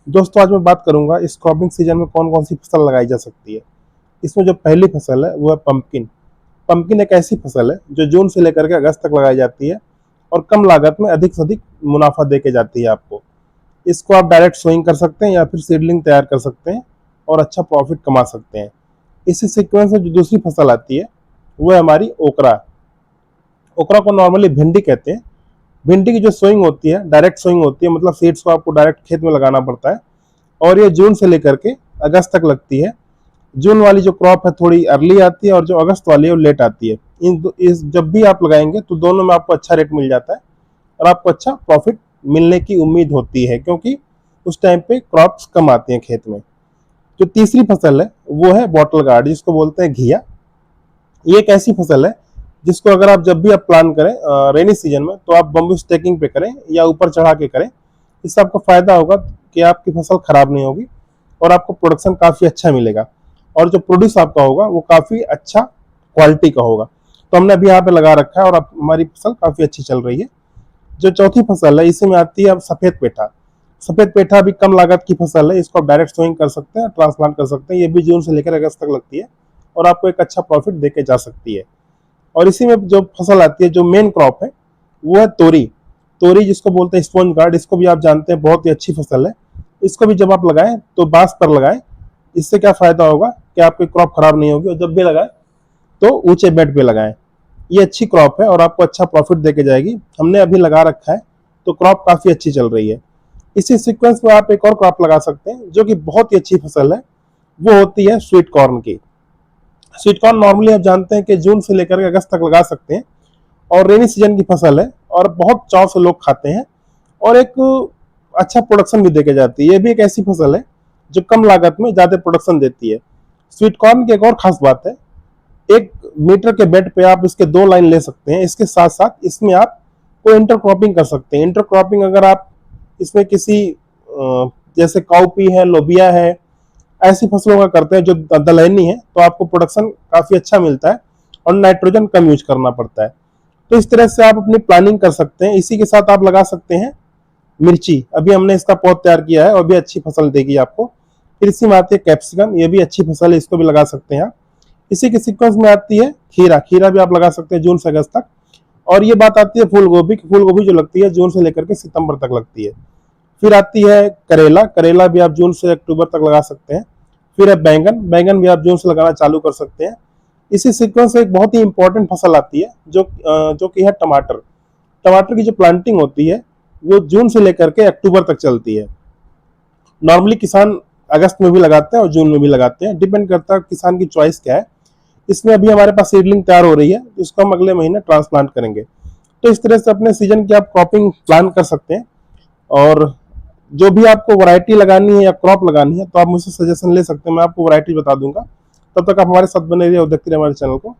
दोस्तों आज मैं बात करूंगा इस क्रॉपिंग सीजन में कौन कौन सी फसल लगाई जा सकती है। इसमें जो पहली फसल है वो है पंपकिन। पंपकिन एक ऐसी फसल है जो जून से लेकर के अगस्त तक लगाई जाती है और कम लागत में अधिक से अधिक मुनाफा दे के जाती है आपको। इसको आप डायरेक्ट सोइंग कर सकते हैं या फिर सीडलिंग तैयार कर सकते हैं और अच्छा प्रॉफिट कमा सकते हैं। इसी सीक्वेंस में जो दूसरी फसल आती है वो है हमारी ओकरा। ओकरा को नॉर्मली भिंडी कहते हैं। भिंडी की जो सोइंग होती है डायरेक्ट सोइंग होती है, मतलब सीड्स को आपको डायरेक्ट खेत में लगाना पड़ता है और ये जून से लेकर के अगस्त तक लगती है। जून वाली जो क्रॉप है थोड़ी अर्ली आती है और जो अगस्त वाली है वो लेट आती है। इस जब भी आप लगाएंगे तो दोनों में आपको अच्छा रेट मिल जाता है और आपको अच्छा प्रॉफिट मिलने की उम्मीद होती है, क्योंकि उस टाइम पे क्रॉप्स कम आती हैं खेत में। जो तीसरी फसल है वो है बॉटल गार्ड, जिसको बोलते हैं घिया। ये एक ऐसी फसल है जिसको अगर आप जब भी आप प्लान करें रेनी सीजन में तो आप बम्बू स्टेकिंग पे करें या ऊपर चढ़ा के करें। इससे आपको फायदा होगा कि आपकी फसल खराब नहीं होगी और आपको प्रोडक्शन काफी अच्छा मिलेगा और जो प्रोड्यूस आपका होगा वो काफी अच्छा क्वालिटी का होगा। तो हमने अभी यहाँ पे लगा रखा है और हमारी फसल काफी अच्छी चल रही है। जो चौथी फसल है इसी में आती है अब सफेद पेठा। सफेद पेठा भी कम लागत की फसल है, इसको आप डायरेक्ट सोइंग कर सकते हैं, ट्रांसप्लांट कर सकते हैं। ये भी जून से लेकर अगस्त तक लगती है और आपको एक अच्छा प्रॉफिट देके जा सकती है। और इसी में जो फसल आती है जो मेन क्रॉप है वो है तोरी। तोरी जिसको बोलते हैं स्पॉन्ज गार्ड, इसको भी आप जानते हैं बहुत ही अच्छी फसल है। इसको भी जब आप लगाएं तो बांस पर लगाएं। इससे क्या फायदा होगा कि आपकी क्रॉप खराब नहीं होगी और जब भी लगाएं तो ऊंचे बेड पे लगाएं। ये अच्छी क्रॉप है और आपको अच्छा प्रॉफिट देके जाएगी। हमने अभी लगा रखा है तो क्रॉप काफी अच्छी चल रही है। इसी सीक्वेंस में आप एक और क्रॉप लगा सकते हैं जो कि बहुत ही अच्छी फसल है, वो होती है स्वीट कॉर्न की। स्वीट कॉर्न नॉर्मली आप जानते हैं कि जून से लेकर के अगस्त तक लगा सकते हैं और रेनी सीजन की फसल है और बहुत चाव से लोग खाते हैं और एक अच्छा प्रोडक्शन भी देके जाती है। ये भी एक ऐसी फसल है जो कम लागत में ज्यादा प्रोडक्शन देती है। स्वीट कॉर्न की एक और खास बात है, 1 मीटर के बेड पे आप इसके 2 लाइन ले सकते हैं। इसके साथ साथ इसमें आप कोई इंटरक्रॉपिंग कर सकते हैं। इंटरक्रॉपिंग अगर आप इसमें किसी जैसे काउपी है, लोबिया है, ऐसी फसलों का करते हैं जो दलहनी है, तो आपको प्रोडक्शन काफी अच्छा मिलता है और नाइट्रोजन कम यूज करना पड़ता है। तो इस तरह से आप अपनी प्लानिंग कर सकते हैं। इसी के साथ आप लगा सकते हैं मिर्ची। अभी हमने इसका पौध तैयार किया है और भी अच्छी फसल देगी आपको। फिर इसी में आती है कैप्सिकम, ये भी अच्छी फसल है, इसको भी लगा सकते हैं आप। इसी के सीक्वेंस में आती है खीरा। खीरा भी आप लगा सकते हैं जून से अगस्त तक। और ये बात आती है फूल गोभी की। फूल गोभी जो लगती है जून से लेकर के सितंबर तक लगती है। फिर आती है करेला। करेला भी आप जून से अक्टूबर तक लगा सकते हैं। फिर है बैंगन। बैंगन भी आप जून से लगाना चालू कर सकते हैं। इसी सीक्वेंस से एक बहुत ही इंपॉर्टेंट फसल आती है जो कि है टमाटर। टमाटर की जो प्लांटिंग होती है वो जून से लेकर के अक्टूबर तक चलती है। नॉर्मली किसान अगस्त में भी लगाते हैं और जून में भी लगाते हैं, डिपेंड करता है किसान की चॉइस क्या है। इसमें अभी हमारे पास सीडलिंग तैयार हो रही है, इसको हम अगले महीने ट्रांसप्लांट करेंगे। तो इस तरह से अपने सीजन की आप क्रॉपिंग प्लान कर सकते हैं और जो भी आपको वैरायटी लगानी है या क्रॉप लगानी है तो आप मुझसे सजेशन ले सकते हैं, मैं आपको वैरायटी बता दूंगा। तब तक आप हमारे साथ बने रहिए और देखते रहिए हमारे चैनल को।